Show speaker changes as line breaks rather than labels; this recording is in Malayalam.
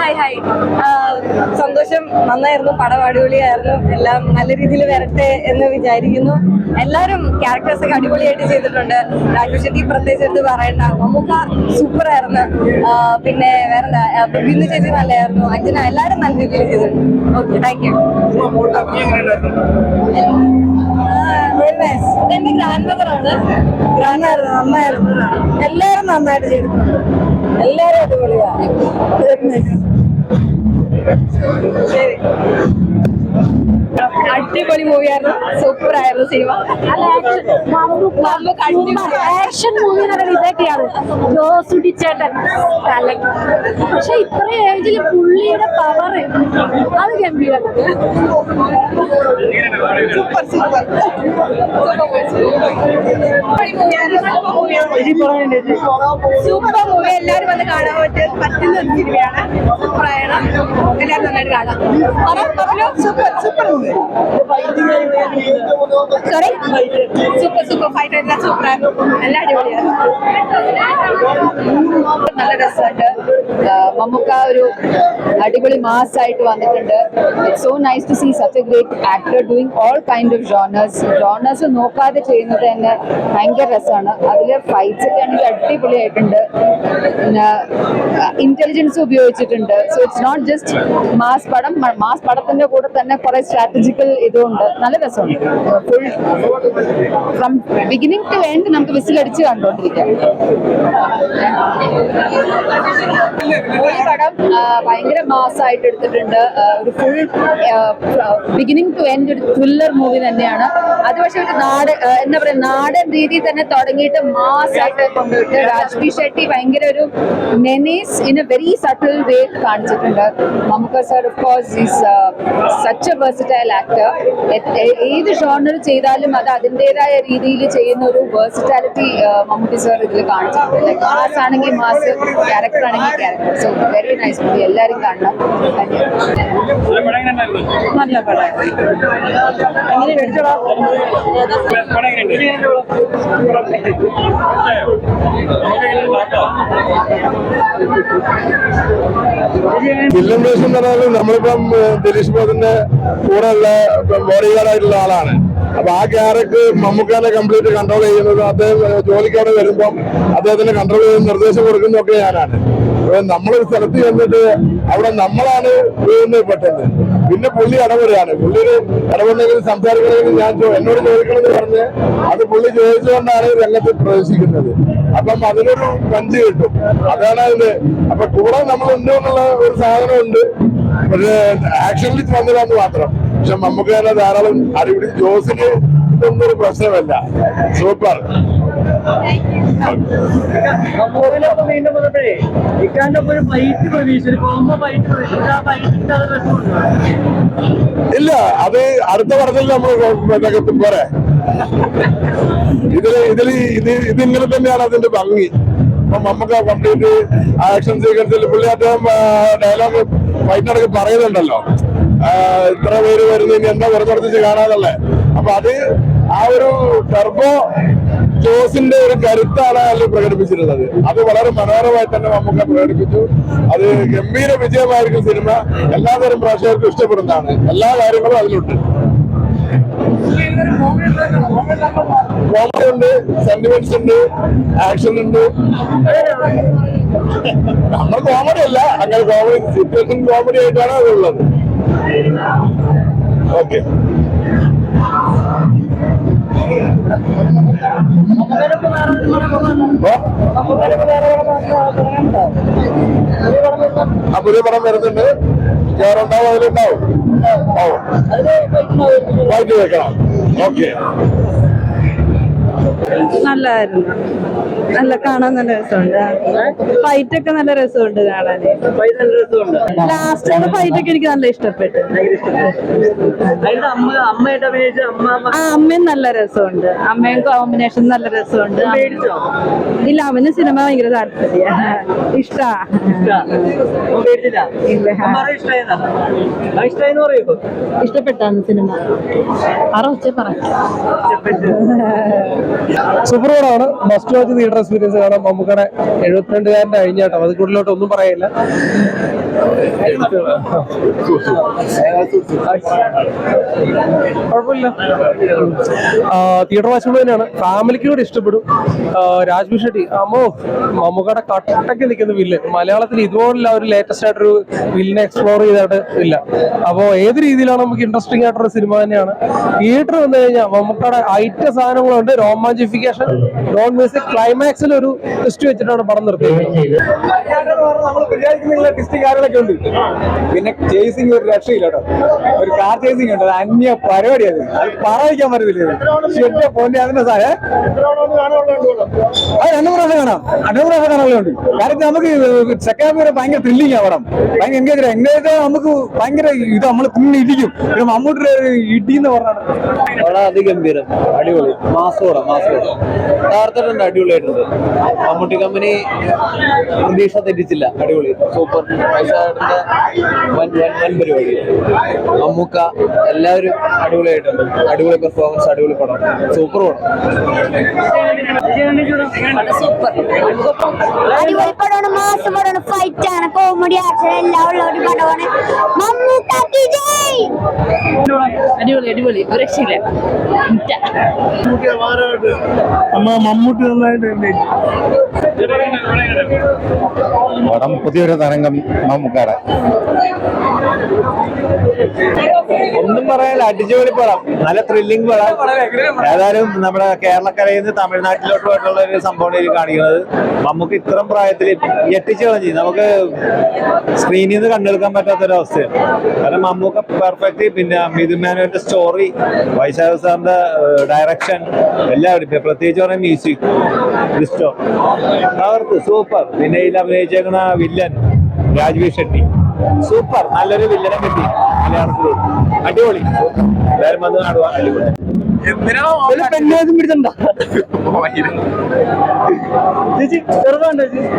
ഹായ് ഹായ് സന്തോഷം. നന്നായിരുന്നു, പടം അടിപൊളിയായിരുന്നു. എല്ലാം നല്ല രീതിയിൽ വരട്ടെ എന്ന് വിചാരിക്കുന്നു. എല്ലാവരും ക്യാരക്ടേഴ്സൊക്കെ അടിപൊളിയായിട്ട് ചെയ്തിട്ടുണ്ട്. രാജു ഷെട്ടി പ്രത്യേകിച്ച് എടുത്ത് പറയണ്ട, മമ്മൂക്ക സൂപ്പർ ആയിരുന്നു. പിന്നെ വേറെന്താ, ബിന്ദു ചേച്ചി നല്ലതായിരുന്നു. അഞ്ജന, എല്ലാവരും നല്ല രീതിയിൽ ചെയ്തിട്ടുണ്ട്. Okay, thank you. എന്റെ ഗ്രാൻഡ് മദറാണ്. നന്നായിരുന്നു. എല്ലാവരും നന്നായിട്ട് ചെയ്തിട്ടുണ്ട്. എല്ലാവരും അടിപൊളിയാണ്. ശരി, അടിപൊളി മൂവിയായിരുന്നു. സൂപ്പർ ആയിരുന്നു സിനിമ.
ആക്ഷൻ മൂവി എന്ന് പറയുന്നത് ഇതൊക്കെയാണ്. ജോസുടിച്ചേട്ടൻ പക്ഷെ ഇത്ര ഏജിൽ പുള്ളിയുടെ പവർ അത് ഗംഭീരം.
സൂപ്പർ മൂവി, എല്ലാവരും വന്ന് കാണാൻ പറ്റുന്ന ഒരു സിനിമയാണ്. സൂപ്പറായാണ്, എല്ലാവരും നന്നായിട്ട് കാണാം. Super movie. Sorry, super fight എല്ലാം സൂപ്പറായിരുന്നു. എല്ലാം അടിപൊളിയാണ്.
നല്ല രസമുണ്ട്. മമ്മൂക്ക ഒരു അടിപൊളി മാസ് ആയിട്ട് വന്നിട്ടുണ്ട്. It's so nice to see such a great actor doing all kind of genres നോക്കാതെ ചെയ്യുന്നത് തന്നെ ഭയങ്കര രസമാണ്. അതില് ഫൈറ്റ്സ് ഒക്കെ ആണെങ്കിൽ അടിപൊളിയായിട്ടുണ്ട്. പിന്നെ ഇന്റലിജൻസ് ഉപയോഗിച്ചിട്ടുണ്ട്. So it's not just mass പടം. മാസ് പടത്തിന്റെ കൂടെ തന്നെ കുറെ സ്ട്രാറ്റജിക്കൽ ഇതുണ്ട്. നല്ല രസമുണ്ട്. Full from beginning to end നമുക്ക് വിസിലടിച്ച് കണ്ടോണ്ടിരിക്കാം. ഈ പടം ഭയങ്കര മാസ് ആയിട്ട് എടുത്തിട്ടുണ്ട്. ഒരു ഫുൾ ബിഗിനിങ് ടു എൻഡ് ഒരു ത്രില്ലർ മൂവി തന്നെയാണ്. അത് പക്ഷെ ഒരു എന്താ പറയുക, നാടൻ രീതിയിൽ തന്നെ തുടങ്ങിയിട്ട് മാസ് ആയിട്ട് കൊണ്ടുപോയിട്ട് രാജ്ബി ഷെട്ടി ഭയങ്കര ഒരു menace in a very subtle way കാണിച്ചിട്ടുണ്ട്. Mammookka sir of course is such a versatile actor. ഏത് ജോണർ ചെയ്താലും അത് അതിൻ്റെതായ രീതിയിൽ ചെയ്യുന്ന ഒരു വെർസറ്റാലിറ്റി മമ്മൂട്ടി സർ ഇതിൽ കാണിച്ചിട്ടുണ്ട്. മാസ് ആണെങ്കിൽ മാസ്, ക്യാരക്ടർ ആണെങ്കിൽ character. So very nice movie, എല്ലാവരും കാണണം.
നല്ല പടം.
ഫിലിം വേഷം എന്ന് പറഞ്ഞാൽ നമ്മളിപ്പം ദിലീഷ് ബോസിന്റെ കൂടെ ഉള്ള ബോഡി ഗാർഡായിട്ടുള്ള ആളാണ്. അപ്പൊ ആ ക്യാരക്ടർ മമ്മൂക്കാനെ കംപ്ലീറ്റ് കൺട്രോൾ ചെയ്യുന്നത്, അദ്ദേഹം ജോലിക്കവിടെ വരുമ്പം അദ്ദേഹത്തിന് കൺട്രോൾ ചെയ്ത് നിർദ്ദേശം കൊടുക്കുന്നതൊക്കെ ഞാനാണ്. നമ്മളൊരു സ്ഥലത്ത് ചെന്നിട്ട് അവിടെ നമ്മളാണ് പെട്ടത്. പിന്നെ പുള്ളി ഇടപെടുകയാണ്. പുള്ളി ഇടപെടണമെങ്കിൽ സംസാരിക്കണമെങ്കിൽ എന്നോട് ചോദിക്കണമെന്ന് പറഞ്ഞ് അത് പുള്ളി ചോദിച്ചുകൊണ്ടാണ് രംഗത്ത് പ്രവേശിക്കുന്നത്. അപ്പം അതിനൊരു പഞ്ച് കിട്ടും. അതാണ് അതിന്. അപ്പൊ കൂടെ നമ്മൾ ഉണ്ട് എന്നുള്ള ഒരു സാധനമുണ്ട്. പക്ഷേ ആക്ഷനിൽ വന്നതാന്ന് മാത്രം. പക്ഷെ നമുക്ക് തന്നെ ധാരാളം അടിപിടി. ജോസിന് ഇതൊന്നും ഒരു പ്രശ്നമല്ല. സൂപ്പർ. ഇല്ല, അത് അടുത്ത പടത്തിൽ നമ്മൾ പോരെ. ഇതിങ്ങനെ തന്നെയാണ് അതിന്റെ ഭംഗി. അപ്പൊ നമുക്ക് കംപ്ലീറ്റ് ആക്ഷൻ സീക്വൻസിൽ പുള്ളി അദ്ദേഹം ഡയലോഗ് ഫൈറ്റിനടക്ക് പറയുന്നുണ്ടല്ലോ, ഇത്ര പേര് വരുന്നതിന് എന്താ പുറപ്പെടുത്തിച്ച് കാണാന്നുള്ളേ. അപ്പൊ അത് ആ ഒരു ടർബോ ജോസിന്റെ ഒരു കരുത്താണ് അതിൽ പ്രകടിപ്പിച്ചിട്ടുള്ളത്. അത് വളരെ മനോഹരമായി തന്നെ നമുക്ക് പ്രകടിപ്പിച്ചു. അത് ഗംഭീര വിജയമായിരിക്കും സിനിമ. എല്ലാതരം പ്രേക്ഷകർക്കും ഇഷ്ടപ്പെടുന്നതാണ്. എല്ലാ കാര്യങ്ങളും അതിലുണ്ട്. കോമഡി ഉണ്ട്, സെന്റിമെന്റ്സ് ഉണ്ട്, ആക്ഷൻ ഉണ്ട്. നമ്മൾ കോമഡി അല്ല, അങ്ങനെ കോമഡി സിറ്റുവേഷൻ കോമഡി ആയിട്ടാണ് അതുള്ളത്. ഓക്കെ. ആ പുതിയ പടം വരുന്നുണ്ട്. കേറുണ്ടാവും, അതിലുണ്ടാവും. വൈകിട്ട് വെക്കണം. ഓക്കെ.
നല്ലതായിരുന്നു. നല്ല കാണാൻ നല്ല രസമുണ്ട്. ഫൈറ്റ് ഒക്കെ നല്ല രസമുണ്ട് കാണാൻ. ലാസ്റ്റ് ഫൈറ്റ് ഒക്കെ എനിക്ക് നല്ല ഇഷ്ടപ്പെട്ടു. അമ്മയും നല്ല രസമുണ്ട്. അമ്മയും കോമ്പിനേഷൻ നല്ല രസമുണ്ട്. ഇല്ല, അവന് സിനിമ ഭയങ്കര താല്പര്യ ഇഷ്ടാ. ഇഷ്ടപ്പെട്ടാന്ന് സിനിമ പറ.
സൂപ്പർ പടമാണ്. മസ്റ്റ് വാച്ച് തിയേറ്റർ എക്സ്പീരിയൻസ് കാണാം. മമ്മൂക്കയുടെ 72-കാരൻ്റെ അഴിഞ്ഞാട്ടം, അത് കൂടുതലോട്ട് ഒന്നും പറയില്ല. കുഴപ്പമില്ല, തിയേറ്റർ വാച്ചുകൾ തന്നെയാണ്. ഫാമിലിക്ക് കൂടി ഇഷ്ടപ്പെടും. രാജ്ബി ഷെട്ടി മമ്മൂക്കയുടെ കട്ടയ്ക്ക് നിൽക്കുന്ന വില്ലൻ. മലയാളത്തിൽ ഇതുപോലുള്ള ഒരു ലേറ്റസ്റ്റ് ആയിട്ടൊരു വില്ലിനെ എക്സ്പ്ലോർ ചെയ്തിട്ട് ഇല്ല. അപ്പോൾ ഏത് രീതിയിലാണ് നമുക്ക് ഇൻട്രസ്റ്റിംഗ് ആയിട്ടൊരു സിനിമ തന്നെയാണ്. തിയേറ്റർ വന്നു കഴിഞ്ഞാൽ മമ്മൂക്കയുടെ ഐറ്റ സാധനങ്ങളുണ്ട്. രോമാഞ്ചിഫിക്കേഷൻ, നോൺ മ്യൂസിക്, ക്ലൈമാക്സിൽ ഒരു ട്വിസ്റ്റ് വെച്ചിട്ടാണ് പടം നിർത്തിയത്.
നമ്മൾ വിചാരിക്കുന്ന ടിസ്റ്റും കാര്യങ്ങളൊക്കെ ഉണ്ട്. പിന്നെ ചേസിങ് ഒരു രക്ഷയില്ല കേട്ടോ. ഒരു കാർ ചേസിങ് ഉണ്ട്, അന്യ പരിപാടിയത്. അത് പറയിക്കാൻ പറ്റത്തില്ല. ഷെഡിന്റെ പൊന്നെ അതിന്റെ സാറേ അത് 2 പ്രാവശ്യം കാണാം. 2 പ്രാവശ്യം കാണാനുണ്ട്. കാരണം നമുക്ക് സെക്കൻഡ് വരെ ഭയങ്കര ത്രില്ലിംഗ് ആ പടം. ഭയങ്കര എൻഗേജ് നമുക്ക് ഭയങ്കര ഇത് നമ്മൾ പിന്നെ ഇരിക്കും. പിന്നെ മമ്മൂട്ടിയുടെ ഇടിയെന്ന് പറഞ്ഞാണ്
വളരെ അതിഗംഭീരം, അടിപൊളി, മാസോടെ യഥാർത്ഥത്തിൽ അടിപൊളിയായിട്ടുണ്ട്. മമ്മൂട്ടി കമ്പനി പ്രതീക്ഷ തെറ്റിച്ചില്ല, അടിപൊളി, സൂപ്പർ. വയസ്സായിട്ടുണ്ട്, വൻ പരിപാടി. മമ്മൂക്ക എല്ലാവരും അടിപൊളിയായിട്ടുണ്ട്. അടിപൊളി പെർഫോമൻസ്, അടിപൊളി പടം, സൂപ്പർ പടം.
അടിപൊളി പടമാണ്, മാസ് പടമാണ്, ഫൈറ്റ് ആണ്, കോമഡി, ആക്ഷൻ എല്ലാം ഉള്ള ഒരു പടമാണ്. മമ്മൂട്ടി
അടിപൊളി, ഒരു രക്ഷയില്ല.
മമ്മൂട്ടി നന്നായിട്ട്
പടം പുതിയൊരു തരംഗം മമ്മൂക്കയുടെ.
ഒന്നും പറയാനില്ല, അടിച്ചുപൊളി പടം, നല്ല ത്രില്ലിംഗ് പടം. ഏതായാലും നമ്മുടെ കേരളക്കരയിൽ നിന്ന് തമിഴ്നാട്ടിലോട്ട് പോയിട്ടുള്ള ഒരു സംഭവമാണ് ഇത് കാണിക്കുന്നത്. നമുക്ക് ഇത്രയും പ്രായത്തിൽ ഞെട്ടിച്ച് കളഞ്ഞു. നമുക്ക് സ്ക്രീനിൽ നിന്ന് കണ്ടെടുക്കാൻ പറ്റാത്തൊരവസ്ഥയാണ്. കാരണം മമ്മൂക്ക പെർഫെക്റ്റ്. പിന്നെ മിഥുൻ മാനുവലിന്റെ സ്റ്റോറി, വൈശാഖ് സാറിന്റെ ഡയറക്ഷൻ, എല്ലാവരും പ്രത്യേകിച്ച് പറഞ്ഞ മ്യൂസിക്, ഡിസ്റ്റോ അവർക്ക് സൂപ്പർ. പിന്നെ ഇതിൽ അഭിനയിച്ചേക്കുന്ന വില്ലൻ രാജ്ബി ഷെട്ടി, സൂപ്പർ. നല്ലൊരു വില്ലനെ കിട്ടി മലയാളത്തിൽ, അടിപൊളി. എല്ലാവരും വന്ന് കാണുക, അടിപൊളി.
പെണ്ണാതും പിടിച്ചണ്ട ചേച്ചി ചെറുതാണ്ടോ ചേച്ചി.